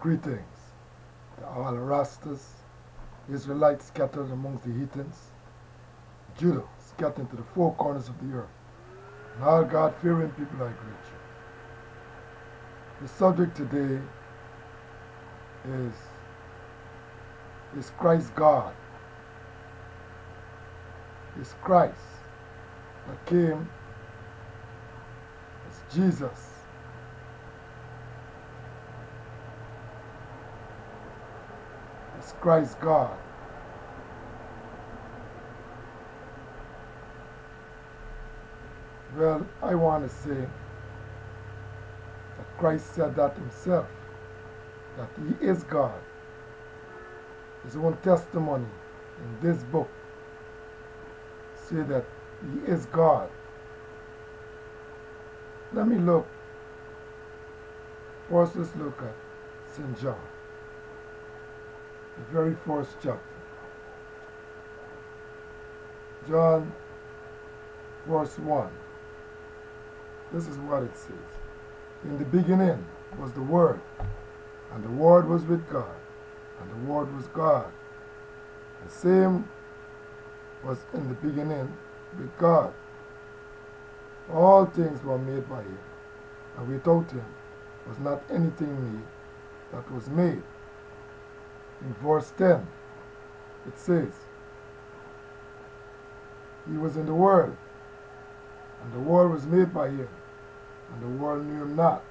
Greetings to all Rastas, Israelites scattered amongst the heathens, Judah scattered to the four corners of the earth, and all God-fearing people I greet you. The subject today is Christ God. Is Christ that came as Jesus. Is Christ God. Well, I want to say that Christ said that himself, that he is God. His own testimony in this book say that he is God. Let me look. First, let's look at St. John, the very first chapter. John, verse 1. This is what it says. In the beginning was the Word, and the Word was with God, and the Word was God. The same was in the beginning with God. All things were made by him, and without him was not anything made that was made. In verse 10, it says, he was in the world, and the world was made by him, and the world knew him not.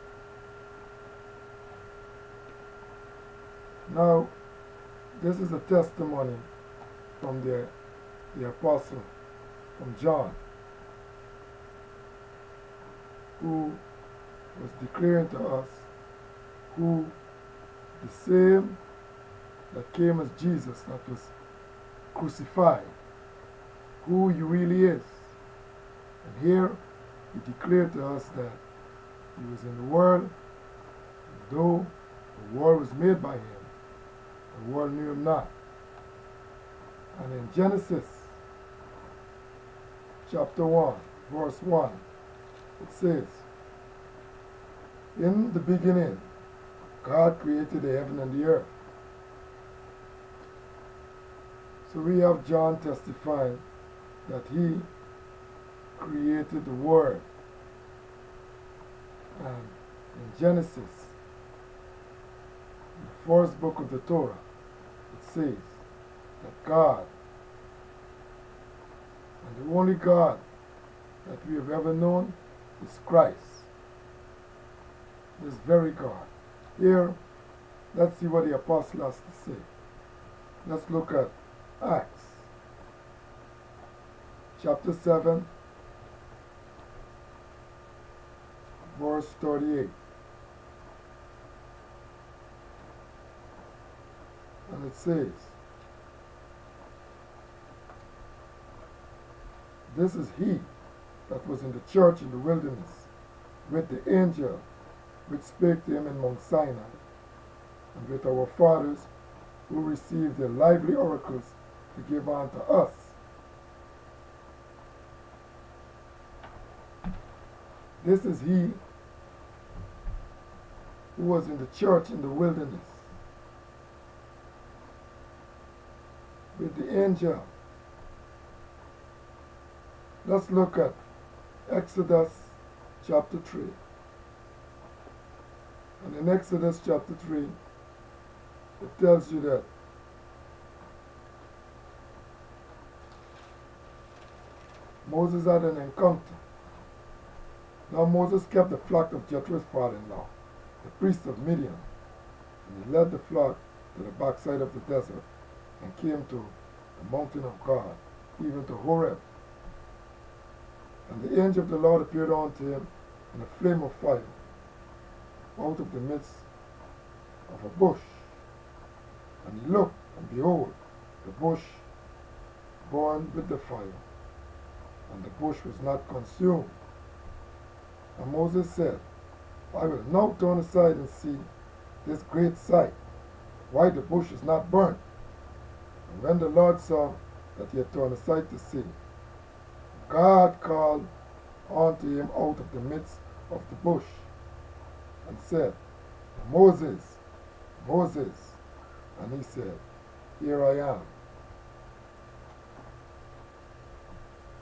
Now, this is a testimony from the apostle, from John, who was declaring to us who the same that came as Jesus, that was crucified, who he really is. And here he declared to us that he was in the world, and though the world was made by him, the world knew him not. And in Genesis chapter 1, verse 1, it says, in the beginning, God created the heaven and the earth. So we have John testifying that he created the Word. And in Genesis, the first book of the Torah, it says that God, and the only God that we have ever known, is Christ. This very God. Here, let's see what the apostle has to say. Let's look at Acts chapter 7, verse 38. And it says, this is he that was in the church in the wilderness with the angel which spake to him in Mount Sinai, and with our fathers who received their lively oracles to give unto us. This is he who was in the church in the wilderness with the angel. Let's look at Exodus chapter 3. And in Exodus chapter 3, it tells you that Moses had an encounter. Now Moses kept the flock of Jethro's father-in-law, the priest of Midian, and he led the flock to the backside of the desert and came to the mountain of God, even to Horeb. And the angel of the Lord appeared unto him in a flame of fire out of the midst of a bush. And he looked, and behold, the bush burned with the fire, and the bush was not consumed. And Moses said, I will now turn aside and see this great sight, why the bush is not burnt. And when the Lord saw that he had turned aside to see, God called unto him out of the midst of the bush, and said, Moses, Moses, and he said, here I am.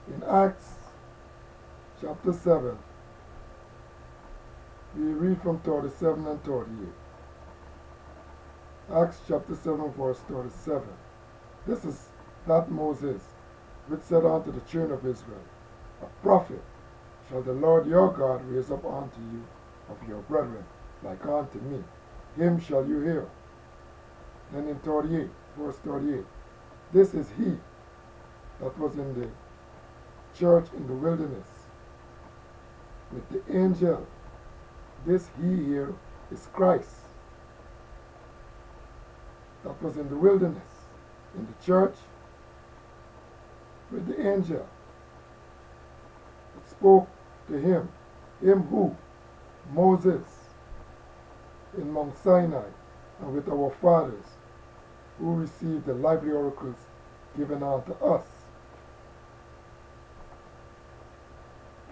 In Acts chapter 7, we read from 37 and 38. Acts chapter 7 verse 37. This is that Moses which said unto the children of Israel, a prophet shall the Lord your God raise up unto you of your brethren, like unto me. Him shall you hear. Then in 38, verse 38, this is he that was in the church in the wilderness with the angel. This he here is Christ that was in the wilderness, in the church with the angel that spoke to him who? Moses in Mount Sinai, and with our fathers who received the lively oracles given unto us.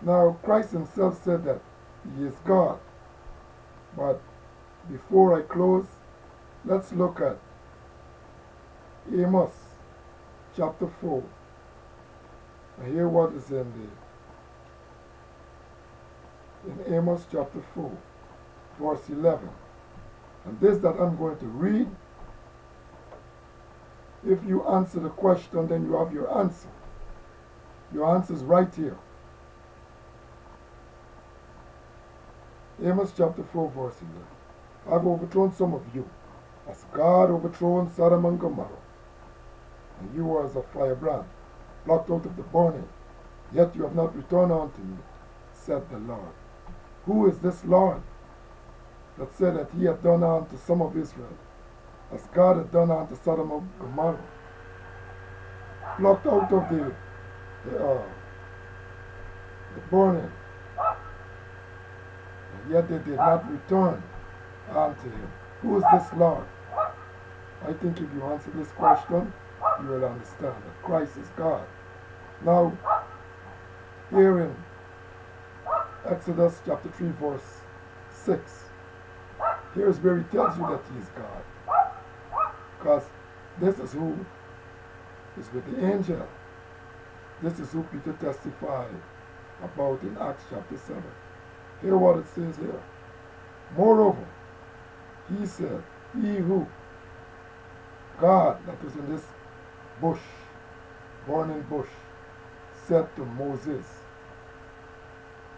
Now Christ himself said that he is God. But before I close, let's look at Amos chapter 4. And hear what is in Amos chapter 4, verse 11. And this that I'm going to read, if you answer the question, then you have your answer. Your answer is right here. Amos chapter 4, verse 11. I've overthrown some of you, as God overthrown Sodom and Gomorrah. And you were as a firebrand, plucked out of the burning. Yet you have not returned unto me, said the Lord. Who is this Lord that said that he had done unto some of Israel, as God had done unto Sodom and Gomorrah? Plucked out of the burning, and yet they did not return unto him. Who is this Lord? I think if you answer this question, you will understand that Christ is God. Now, here in Exodus chapter 3, verse 6, here's where he tells you that he is God. Because this is who is with the angel. This is who Peter testified about in Acts chapter 7. Hear what it says here. Moreover, he said, he who, God that was in this bush, burning bush, said to Moses,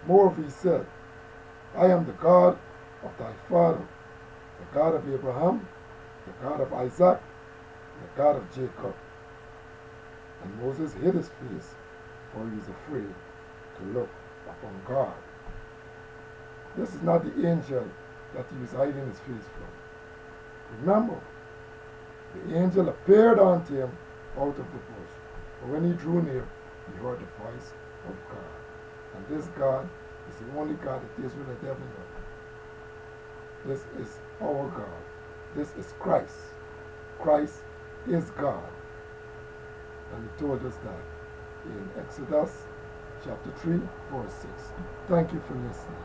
moreover he said, I am the God of thy father, the God of Abraham, the God of Isaac, the God of Jacob. And Moses hid his face, for he was afraid to look upon God. This is not the angel that he was hiding his face from. Remember, the angel appeared unto him out of the bush. But when he drew near, he heard the voice of God. And this God is the only God that Israel had ever known. This is our God. This is Christ. Christ is God. And he told us that in Exodus chapter 3, verse 6. Thank you for listening.